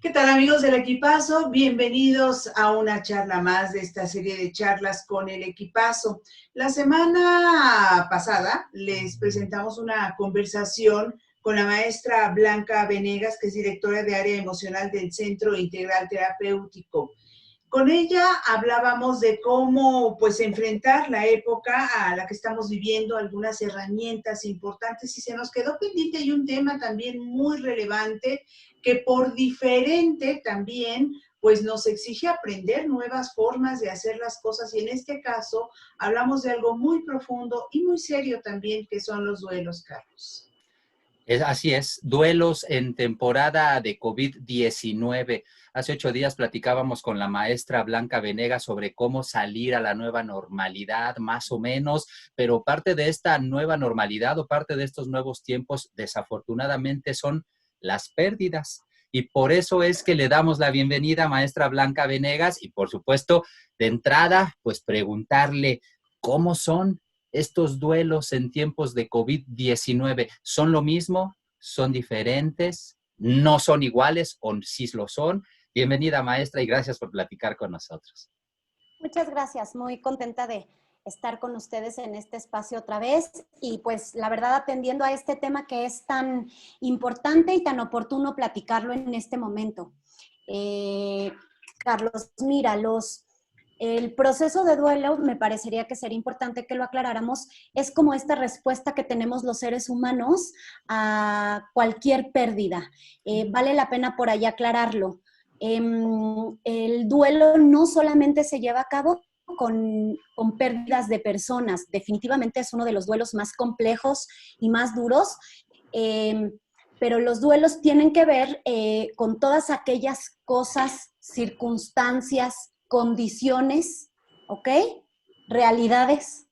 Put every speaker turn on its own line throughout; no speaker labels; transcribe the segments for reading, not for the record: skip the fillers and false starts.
¿Qué tal, amigos del Equipazo? Bienvenidos a una charla más de esta serie de charlas con el Equipazo. La semana pasada les presentamos una conversación con la maestra Blanca Venegas, que es directora de área emocional del Centro Integral Terapéutico. Con ella hablábamos de cómo pues enfrentar la época a la que estamos viviendo, algunas herramientas importantes, y se nos quedó pendiente hay un tema también muy relevante que por diferente también pues nos exige aprender nuevas formas de hacer las cosas, y en este caso hablamos de algo muy profundo y muy serio también, que son los duelos, Carlos.
Así es, duelos en temporada de COVID-19. Hace 8 días platicábamos con la maestra Blanca Venegas sobre cómo salir a la nueva normalidad, más o menos, pero parte de esta nueva normalidad o parte de estos nuevos tiempos, desafortunadamente, son las pérdidas. Y por eso es que le damos la bienvenida a maestra Blanca Venegas y, por supuesto, de entrada, pues preguntarle cómo son estos duelos en tiempos de COVID-19. ¿Son lo mismo? ¿Son diferentes? ¿No son iguales o sí lo son? Bienvenida, maestra, y gracias por platicar con nosotros.
Muchas gracias, muy contenta de estar con ustedes en este espacio otra vez y pues la verdad atendiendo a este tema que es tan importante y tan oportuno platicarlo en este momento. Carlos, mira, el proceso de duelo, me parecería que sería importante que lo aclaráramos, es como esta respuesta que tenemos los seres humanos a cualquier pérdida. Vale la pena por ahí aclararlo. El duelo no solamente se lleva a cabo con pérdidas de personas, definitivamente es uno de los duelos más complejos y más duros, pero los duelos tienen que ver con todas aquellas cosas, circunstancias, condiciones, ¿ok? Realidades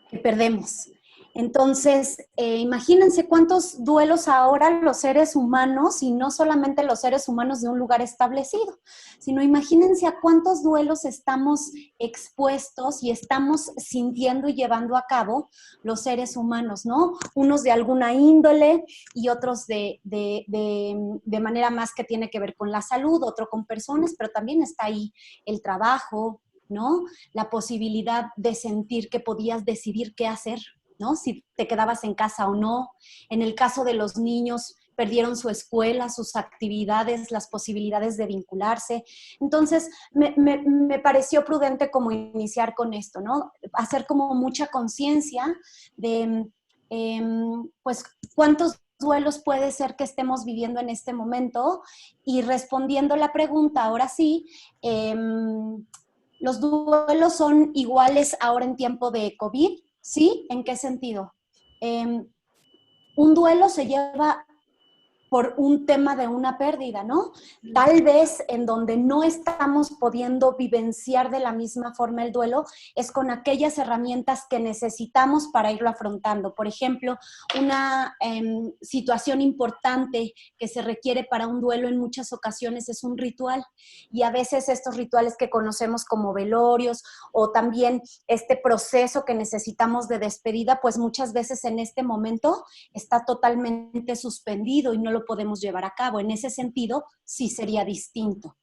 que perdemos. Entonces, imagínense cuántos duelos ahora los seres humanos, y no solamente los seres humanos de un lugar establecido, sino imagínense a cuántos duelos estamos expuestos y estamos sintiendo y llevando a cabo los seres humanos, ¿no? Unos de alguna índole y otros de manera más que tiene que ver con la salud, otro con personas, pero también está ahí el trabajo, ¿no? La posibilidad de sentir que podías decidir qué hacer, ¿no? Si te quedabas en casa o no. En el caso de los niños, perdieron su escuela, sus actividades, las posibilidades de vincularse. Entonces, me pareció prudente como iniciar con esto, ¿no? Hacer como mucha conciencia de, pues, cuántos duelos puede ser que estemos viviendo en este momento, y respondiendo la pregunta, ahora sí, ¿los duelos son iguales ahora en tiempo de COVID? ¿Sí? ¿En qué sentido? Un duelo se lleva por un tema de una pérdida, ¿no? Tal vez en donde no estamos pudiendo vivenciar de la misma forma el duelo es con aquellas herramientas que necesitamos para irlo afrontando. Por ejemplo, una situación importante que se requiere para un duelo en muchas ocasiones es un ritual, y a veces estos rituales que conocemos como velorios o también este proceso que necesitamos de despedida, pues muchas veces en este momento está totalmente suspendido y no lo podemos llevar a cabo. En ese sentido, sí sería distinto.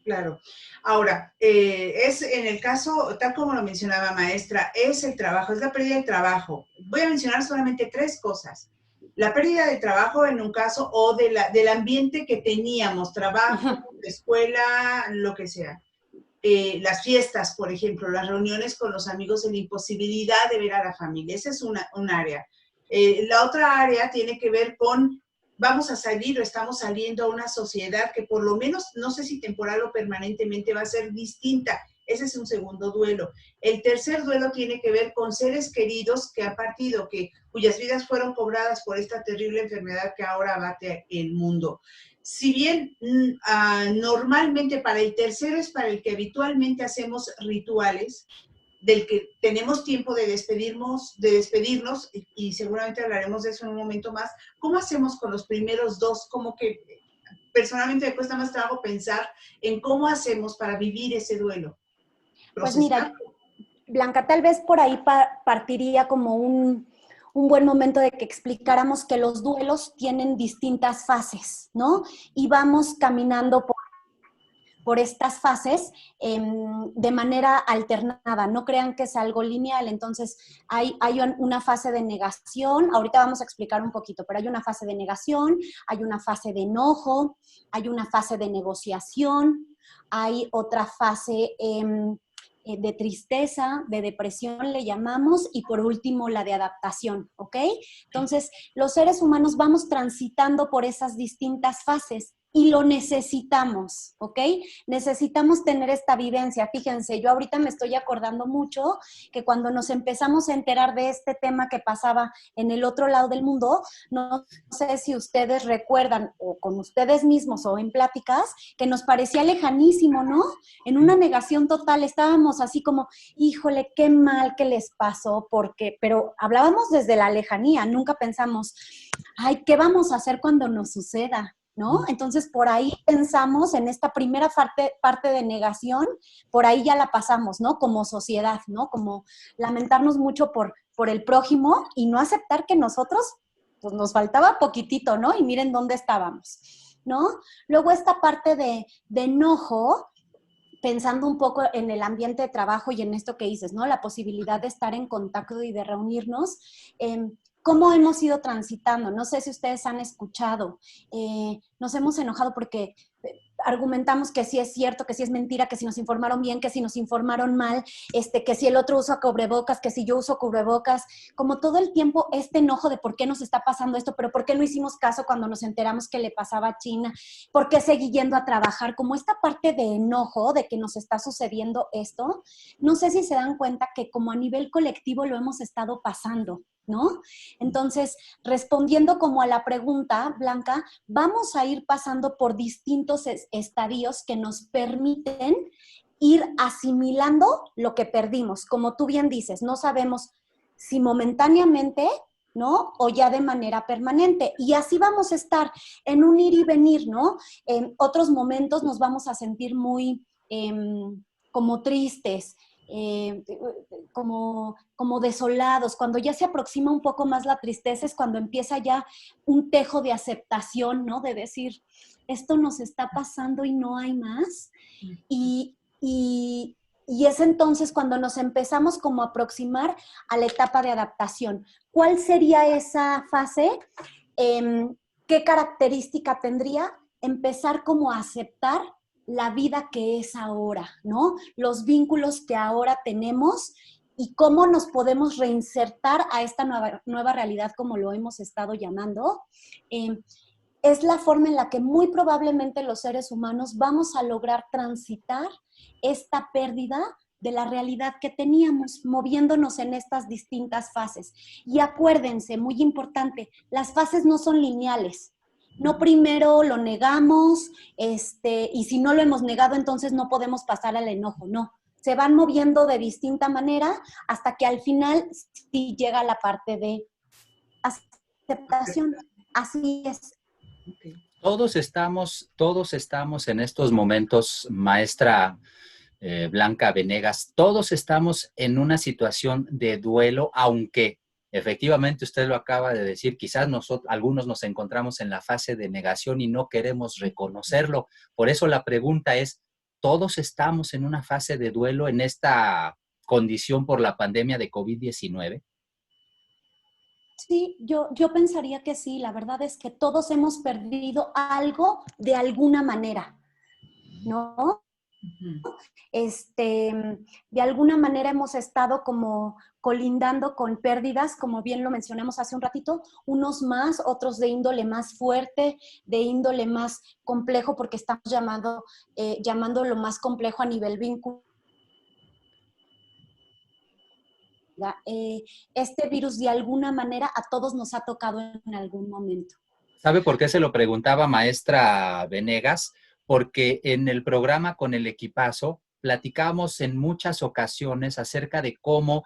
Claro. Ahora, es en el caso, tal como lo mencionaba maestra, es el trabajo, es la pérdida de trabajo. Voy a mencionar solamente 3 cosas. La pérdida de trabajo en un caso, o del ambiente que teníamos, trabajo, escuela, lo que sea. Las fiestas, por ejemplo, las reuniones con los amigos, en la imposibilidad de ver a la familia. Esa es un área. La otra área tiene que ver con vamos a salir o estamos saliendo a una sociedad que por lo menos, no sé si temporal o permanentemente, va a ser distinta. Ese es un segundo duelo. El tercer duelo tiene que ver con seres queridos que han partido, cuyas vidas fueron cobradas por esta terrible enfermedad que ahora abate el mundo. Si bien normalmente para el tercero es para el que habitualmente hacemos rituales, del que tenemos tiempo de despedirnos, y seguramente hablaremos de eso en un momento más. ¿Cómo hacemos con los primeros 2? Como que personalmente me cuesta más trabajo pensar en cómo hacemos para vivir ese duelo.
Pues mira, Blanca, tal vez por ahí partiría como un buen momento de que explicáramos que los duelos tienen distintas fases, ¿no? Y vamos caminando por estas fases de manera alternada. No crean que es algo lineal. Entonces, hay una fase de negación. Ahorita vamos a explicar un poquito, pero hay una fase de negación, hay una fase de enojo, hay una fase de negociación, hay otra fase de tristeza, de depresión le llamamos, y por último la de adaptación, ¿ok? Entonces, los seres humanos vamos transitando por esas distintas fases y lo necesitamos, ¿ok? Necesitamos tener esta vivencia. Fíjense, yo ahorita me estoy acordando mucho que cuando nos empezamos a enterar de este tema que pasaba en el otro lado del mundo, no sé si ustedes recuerdan, o con ustedes mismos o en pláticas, que nos parecía lejanísimo, ¿no? En una negación total, estábamos así como, híjole, qué mal que les pasó, porque, pero hablábamos desde la lejanía, nunca pensamos, ay, ¿qué vamos a hacer cuando nos suceda? ¿No? Entonces, por ahí pensamos en esta primera parte de negación, por ahí ya la pasamos, ¿no? Como sociedad, ¿no? Como lamentarnos mucho por el prójimo y no aceptar que nosotros, pues nos faltaba poquitito, ¿no? Y miren dónde estábamos, ¿no? Luego esta parte de enojo, pensando un poco en el ambiente de trabajo y en esto que dices, ¿no? La posibilidad de estar en contacto y de reunirnos. ¿Cómo hemos ido transitando? No sé si ustedes han escuchado. Nos hemos enojado porque argumentamos que sí es cierto, que sí es mentira, que si nos informaron bien, que si nos informaron mal, que si el otro usa cubrebocas, que si yo uso cubrebocas, como todo el tiempo este enojo de por qué nos está pasando esto, pero por qué no hicimos caso cuando nos enteramos que le pasaba a China, por qué seguí yendo a trabajar, como esta parte de enojo de que nos está sucediendo esto. No sé si se dan cuenta que como a nivel colectivo lo hemos estado pasando, ¿no? Entonces, respondiendo como a la pregunta, Blanca, vamos a ir pasando por distintos estadios que nos permiten ir asimilando lo que perdimos. Como tú bien dices, no sabemos si momentáneamente, ¿no? O ya de manera permanente. Y así vamos a estar en un ir y venir, ¿no? En otros momentos nos vamos a sentir muy como tristes, como desolados. Cuando ya se aproxima un poco más la tristeza es cuando empieza ya un tejo de aceptación, ¿no? De decir, esto nos está pasando y no hay más. Y es entonces cuando nos empezamos como a aproximar a la etapa de adaptación. ¿Cuál sería esa fase? ¿Qué característica tendría? Empezar como a aceptar la vida que es ahora, ¿no? Los vínculos que ahora tenemos y cómo nos podemos reinsertar a esta nueva realidad, como lo hemos estado llamando. Es la forma en la que muy probablemente los seres humanos vamos a lograr transitar esta pérdida de la realidad que teníamos, moviéndonos en estas distintas fases. Y acuérdense, muy importante, las fases no son lineales. No primero lo negamos, y si no lo hemos negado, entonces no podemos pasar al enojo, no. Se van moviendo de distinta manera hasta que al final sí llega la parte de aceptación. Así es.
Okay. Todos estamos en estos momentos, maestra Blanca Venegas, todos estamos en una situación de duelo, aunque efectivamente usted lo acaba de decir, quizás algunos nos encontramos en la fase de negación y no queremos reconocerlo. Por eso la pregunta es, ¿todos estamos en una fase de duelo en esta condición por la pandemia de COVID-19?
Sí, yo pensaría que sí. La verdad es que todos hemos perdido algo de alguna manera, ¿no? De alguna manera hemos estado como colindando con pérdidas, como bien lo mencionamos hace un ratito, unos más, otros de índole más fuerte, de índole más complejo, porque estamos llamando lo más complejo a nivel vínculo. Este virus de alguna manera a todos nos ha tocado en algún momento.
¿Sabe por qué se lo preguntaba, maestra Venegas? Porque en el programa con el equipazo platicamos en muchas ocasiones acerca de cómo,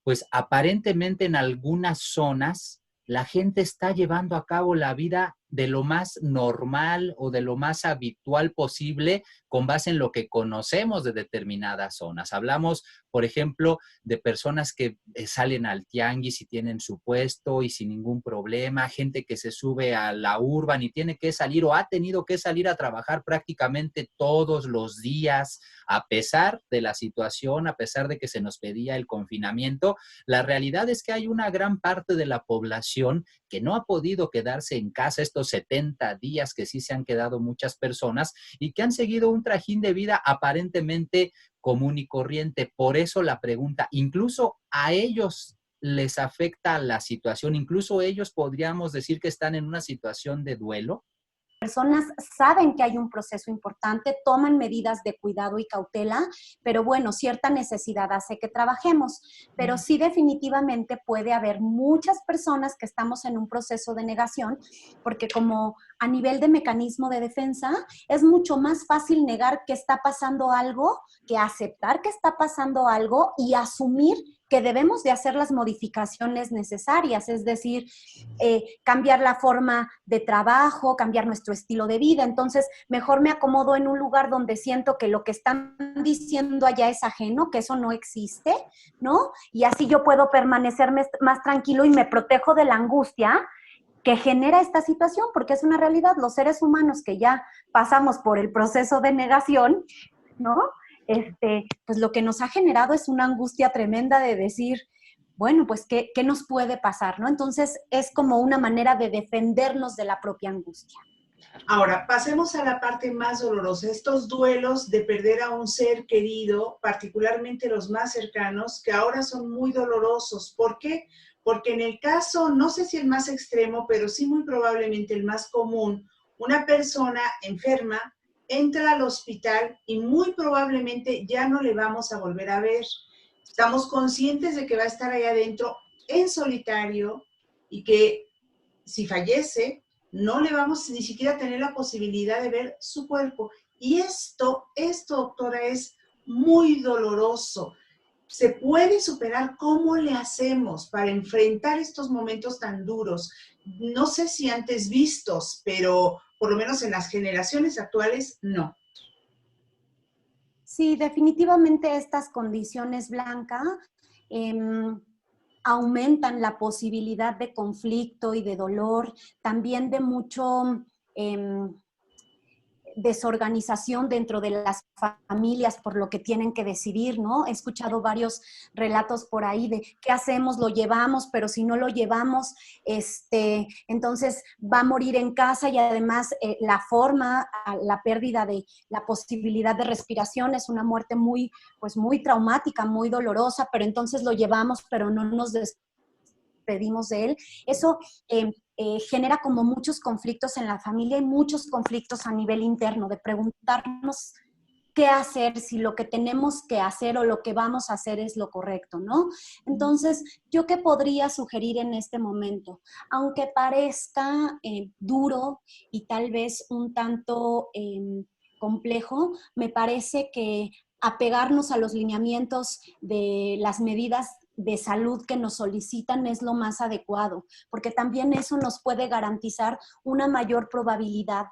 pues aparentemente en algunas zonas, la gente está llevando a cabo la vida de lo más normal o de lo más habitual posible con base en lo que conocemos de determinadas zonas. Hablamos, por ejemplo, de personas que salen al tianguis y tienen su puesto y sin ningún problema, gente que se sube a la urban y tiene que salir o ha tenido que salir a trabajar prácticamente todos los días, a pesar de la situación, a pesar de que se nos pedía el confinamiento. La realidad es que hay una gran parte de la población que no ha podido quedarse en casa estos 70 días que sí se han quedado muchas personas y que han seguido un trajín de vida aparentemente común y corriente. Por eso la pregunta, incluso a ellos les afecta la situación, incluso ellos podríamos decir que están en una situación de duelo.
Personas saben que hay un proceso importante, toman medidas de cuidado y cautela, pero bueno, cierta necesidad hace que trabajemos. Pero sí definitivamente puede haber muchas personas que estamos en un proceso de negación, porque como a nivel de mecanismo de defensa, es mucho más fácil negar que está pasando algo que aceptar que está pasando algo y asumir que debemos de hacer las modificaciones necesarias, es decir, cambiar la forma de trabajo, cambiar nuestro estilo de vida. Entonces, mejor me acomodo en un lugar donde siento que lo que están diciendo allá es ajeno, que eso no existe, ¿no? Y así yo puedo permanecer más tranquilo y me protejo de la angustia que genera esta situación, porque es una realidad. Los seres humanos que ya pasamos por el proceso de negación, ¿no? Pues lo que nos ha generado es una angustia tremenda de decir, bueno, pues, ¿qué nos puede pasar, no? Entonces, es como una manera de defendernos de la propia angustia.
Ahora, pasemos a la parte más dolorosa, estos duelos de perder a un ser querido, particularmente los más cercanos, que ahora son muy dolorosos. ¿Por qué? Porque en el caso, no sé si el más extremo, pero sí muy probablemente el más común, una persona enferma entra al hospital y muy probablemente ya no le vamos a volver a ver. Estamos conscientes de que va a estar ahí adentro en solitario y que si fallece, no le vamos ni siquiera a tener la posibilidad de ver su cuerpo. Y esto, doctora, es muy doloroso. ¿Se puede superar? ¿Cómo le hacemos para enfrentar estos momentos tan duros? No sé si antes vistos, pero por lo menos en las generaciones actuales, no.
Sí, definitivamente estas condiciones, Blanca, aumentan la posibilidad de conflicto y de dolor, también de mucho desorganización dentro de las familias por lo que tienen que decidir, ¿no? He escuchado varios relatos por ahí de qué hacemos, lo llevamos, pero si no lo llevamos, entonces va a morir en casa y además la pérdida de la posibilidad de respiración es una muerte muy, pues muy traumática, muy dolorosa, pero entonces lo llevamos, pero no nos despedimos de él. Eso genera como muchos conflictos en la familia y muchos conflictos a nivel interno, de preguntarnos qué hacer, si lo que tenemos que hacer o lo que vamos a hacer es lo correcto, ¿no? Entonces, ¿yo qué podría sugerir en este momento? Aunque parezca duro y tal vez un tanto complejo, me parece que apegarnos a los lineamientos de las medidas de salud que nos solicitan es lo más adecuado, porque también eso nos puede garantizar una mayor probabilidad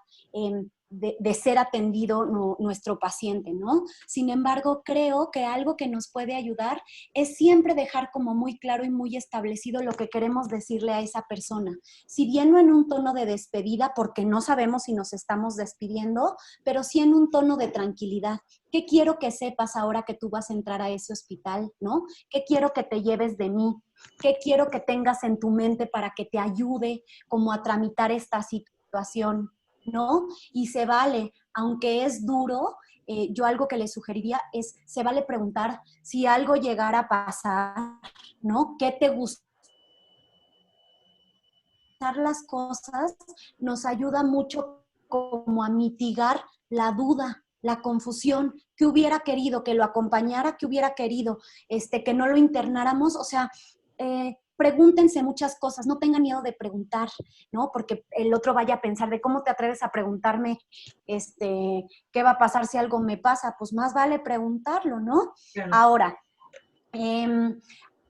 de ser atendido nuestro paciente, ¿no? Sin embargo, creo que algo que nos puede ayudar es siempre dejar como muy claro y muy establecido lo que queremos decirle a esa persona. Si bien no en un tono de despedida, porque no sabemos si nos estamos despidiendo, pero sí en un tono de tranquilidad. ¿Qué quiero que sepas ahora que tú vas a entrar a ese hospital, ¿no? ¿Qué quiero que te lleves de mí? ¿Qué quiero que tengas en tu mente para que te ayude como a tramitar esta situación, ¿no? Y se vale, aunque es duro, yo algo que le sugeriría es, se vale preguntar si algo llegara a pasar, ¿no? ¿Qué te gusta? Las cosas nos ayuda mucho como a mitigar la duda, la confusión, que hubiera querido, que lo acompañara, que hubiera querido, que no lo internáramos, o sea, pregúntense muchas cosas, no tengan miedo de preguntar, ¿no? Porque el otro vaya a pensar de cómo te atreves a preguntarme, ¿qué va a pasar si algo me pasa? Pues más vale preguntarlo, ¿no?
Claro.
Ahora,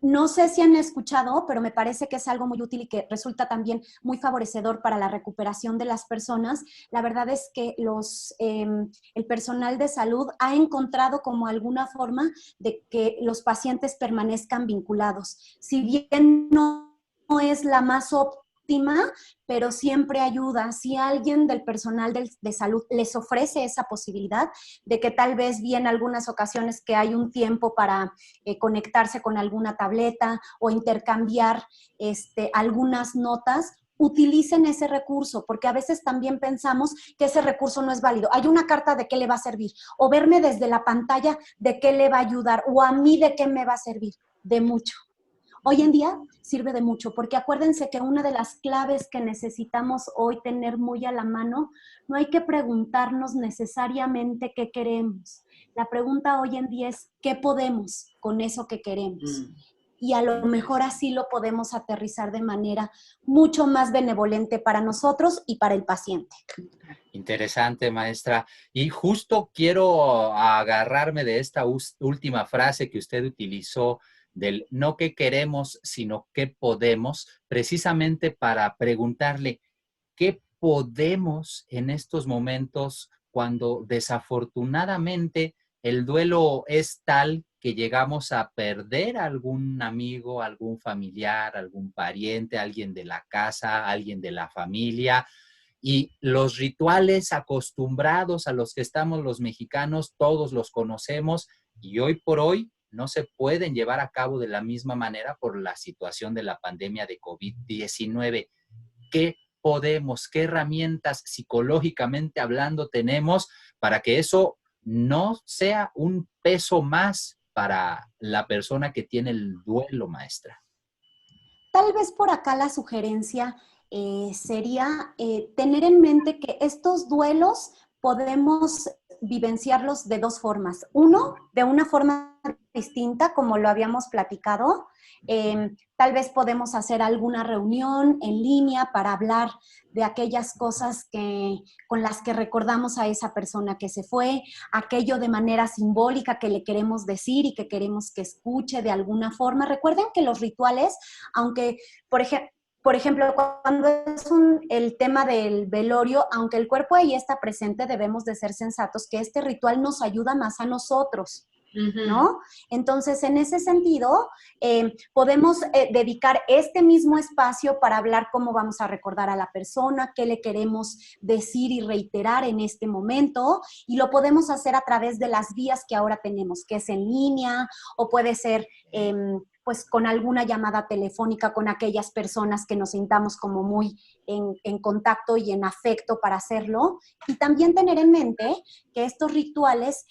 No sé si han escuchado, pero me parece que es algo muy útil y que resulta también muy favorecedor para la recuperación de las personas. La verdad es que el personal de salud ha encontrado como alguna forma de que los pacientes permanezcan vinculados. Si bien no es la más óptima, pero siempre ayuda. Si alguien del personal de salud les ofrece esa posibilidad de que tal vez vi en algunas ocasiones que hay un tiempo para conectarse con alguna tableta o intercambiar algunas notas, utilicen ese recurso, porque a veces también pensamos que ese recurso no es válido. Hay una carta, ¿de qué le va a servir? O verme desde la pantalla, ¿de qué le va a ayudar? O a mí, ¿de qué me va a servir? De mucho. Hoy en día sirve de mucho, porque acuérdense que una de las claves que necesitamos hoy tener muy a la mano, no hay que preguntarnos necesariamente qué queremos. La pregunta hoy en día es, ¿qué podemos con eso que queremos? Y a lo mejor así lo podemos aterrizar de manera mucho más benevolente para nosotros y para el paciente.
Interesante, maestra. Y justo quiero agarrarme de esta última frase que usted utilizó del no qué queremos, sino qué podemos, precisamente para preguntarle qué podemos en estos momentos cuando desafortunadamente el duelo es tal que llegamos a perder a algún amigo, algún familiar, algún pariente, alguien de la casa, alguien de la familia. Y los rituales acostumbrados a los que estamos los mexicanos, todos los conocemos y hoy por hoy no se pueden llevar a cabo de la misma manera por la situación de la pandemia de COVID-19. ¿Qué podemos, qué herramientas psicológicamente hablando tenemos para que eso no sea un peso más para la persona que tiene el duelo, maestra?
Tal vez por acá la sugerencia sería tener en mente que estos duelos podemos vivenciarlos de dos formas. Uno, de una forma distinta, como lo habíamos platicado. Tal vez podemos hacer alguna reunión en línea para hablar de aquellas cosas con las que recordamos a esa persona que se fue, aquello de manera simbólica que le queremos decir y que queremos que escuche de alguna forma. Recuerden que los rituales, aunque, por ejemplo, cuando es el tema del velorio, aunque el cuerpo ahí está presente, debemos de ser sensatos que este ritual nos ayuda más a nosotros, ¿no? Entonces, en ese sentido, podemos dedicar este mismo espacio para hablar cómo vamos a recordar a la persona, qué le queremos decir y reiterar en este momento, y lo podemos hacer a través de las vías que ahora tenemos, que es en línea, o puede ser pues con alguna llamada telefónica con aquellas personas que nos sintamos como muy en contacto y en afecto para hacerlo. Y también tener en mente que estos rituales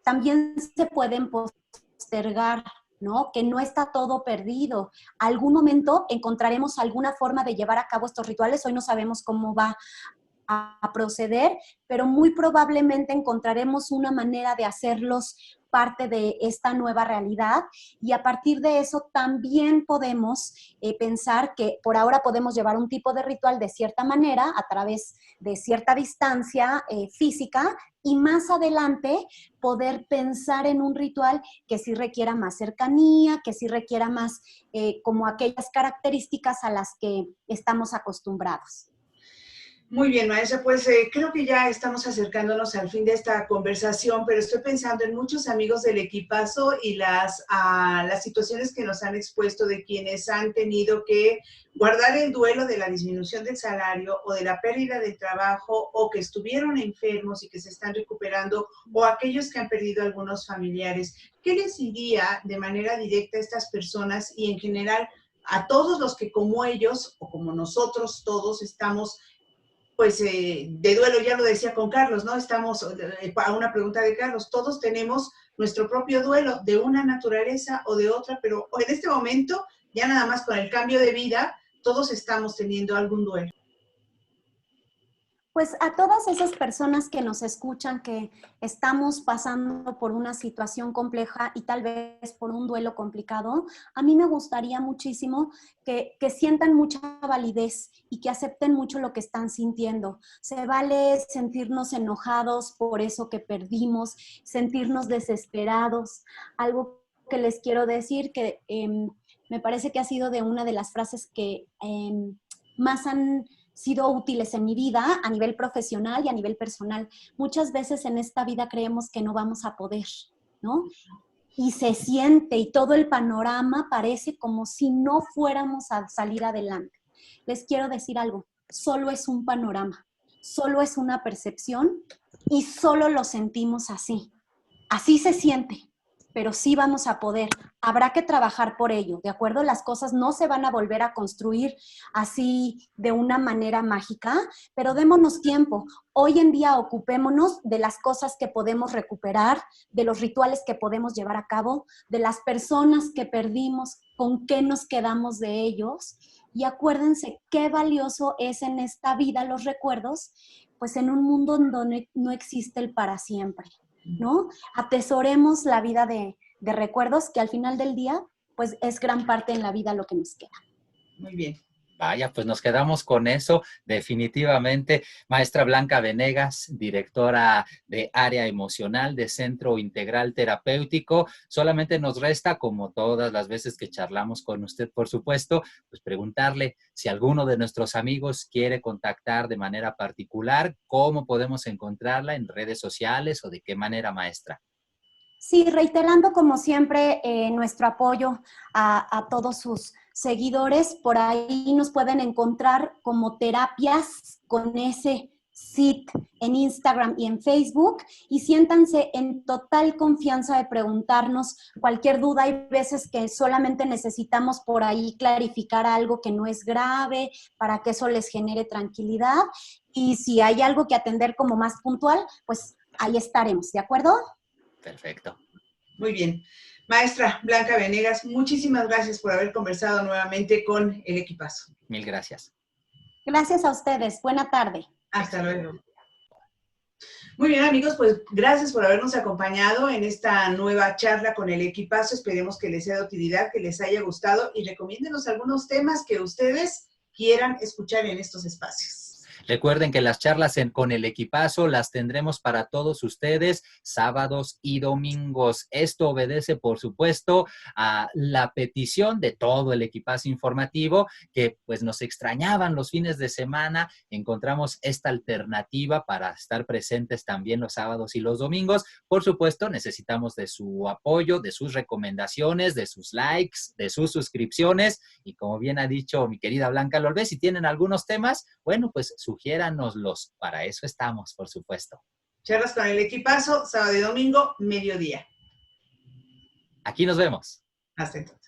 también se pueden postergar, ¿no? Que no está todo perdido. Algún momento encontraremos alguna forma de llevar a cabo estos rituales. Hoy no sabemos cómo va a proceder, pero muy probablemente encontraremos una manera de hacerlos parte de esta nueva realidad y a partir de eso también podemos pensar que por ahora podemos llevar un tipo de ritual de cierta manera a través de cierta distancia física y más adelante poder pensar en un ritual que sí requiera más cercanía, que sí requiera más como aquellas características a las que estamos acostumbrados.
Muy bien, maestra, pues creo que ya estamos acercándonos al fin de esta conversación, pero estoy pensando en muchos amigos del equipazo y las situaciones que nos han expuesto de quienes han tenido que guardar el duelo de la disminución del salario o de la pérdida del trabajo o que estuvieron enfermos y que se están recuperando o aquellos que han perdido algunos familiares. ¿Qué les diría de manera directa a estas personas y en general a todos los que como ellos o como nosotros todos estamos pues de duelo, ya lo decía con Carlos, ¿no? Estamos, a una pregunta de Carlos, todos tenemos nuestro propio duelo de una naturaleza o de otra, pero en este momento, ya nada más con el cambio de vida, todos estamos teniendo algún duelo.
Pues a todas esas personas que nos escuchan, que estamos pasando por una situación compleja y tal vez por un duelo complicado, a mí me gustaría muchísimo que sientan mucha validez y que acepten mucho lo que están sintiendo. Se vale sentirnos enojados por eso que perdimos, sentirnos desesperados. Algo que les quiero decir, que me parece que ha sido de una de las frases que más han sido útiles en mi vida a nivel profesional y a nivel personal. Muchas veces en esta vida creemos que no vamos a poder, ¿no? Y se siente y todo el panorama parece como si no fuéramos a salir adelante. Les quiero decir algo, solo es un panorama, solo es una percepción y solo lo sentimos así. Así se siente, pero sí vamos a poder. Habrá que trabajar por ello, ¿de acuerdo? Las cosas no se van a volver a construir así de una manera mágica, pero démonos tiempo. Hoy en día ocupémonos de las cosas que podemos recuperar, de los rituales que podemos llevar a cabo, de las personas que perdimos, con qué nos quedamos de ellos. Y acuérdense qué valioso es en esta vida los recuerdos, pues en un mundo en donde no existe el para siempre, ¿no? Atesoremos la vida de recuerdos que al final del día, pues es gran parte en la vida lo que nos queda.
Muy bien.
Vaya, pues nos quedamos con eso, definitivamente. Maestra Blanca Venegas, directora de Área Emocional de Centro Integral Terapéutico. Solamente nos resta, como todas las veces que charlamos con usted, por supuesto, pues preguntarle si alguno de nuestros amigos quiere contactar de manera particular, ¿cómo podemos encontrarla en redes sociales o de qué manera, maestra?
Sí, reiterando como siempre nuestro apoyo a todos sus seguidores. Por ahí nos pueden encontrar como Terapias con ese SIT en Instagram y en Facebook, y siéntanse en total confianza de preguntarnos cualquier duda. Hay veces que solamente necesitamos por ahí clarificar algo que no es grave para que eso les genere tranquilidad, y si hay algo que atender como más puntual, pues ahí estaremos, ¿de acuerdo?
Perfecto.
Muy bien. Maestra Blanca Venegas, muchísimas gracias por haber conversado nuevamente con el equipazo.
Mil gracias.
Gracias a ustedes. Buena tarde.
Hasta luego. Muy bien, amigos, pues gracias por habernos acompañado en esta nueva charla con el equipazo. Esperemos que les sea de utilidad, que les haya gustado y recomiéndenos algunos temas que ustedes quieran escuchar en estos espacios.
Recuerden que las charlas con el equipazo las tendremos para todos ustedes sábados y domingos. Esto obedece, por supuesto, a la petición de todo el equipazo informativo, que pues nos extrañaban los fines de semana. Encontramos esta alternativa para estar presentes también los sábados y los domingos. Por supuesto, necesitamos de su apoyo, de sus recomendaciones, de sus likes, de sus suscripciones. Y como bien ha dicho mi querida Blanca Lolvé, si tienen algunos temas, bueno, pues sugiéranoslos. Para eso estamos, por supuesto.
Charlas con el equipazo, sábado y domingo, mediodía.
Aquí nos vemos.
Hasta entonces.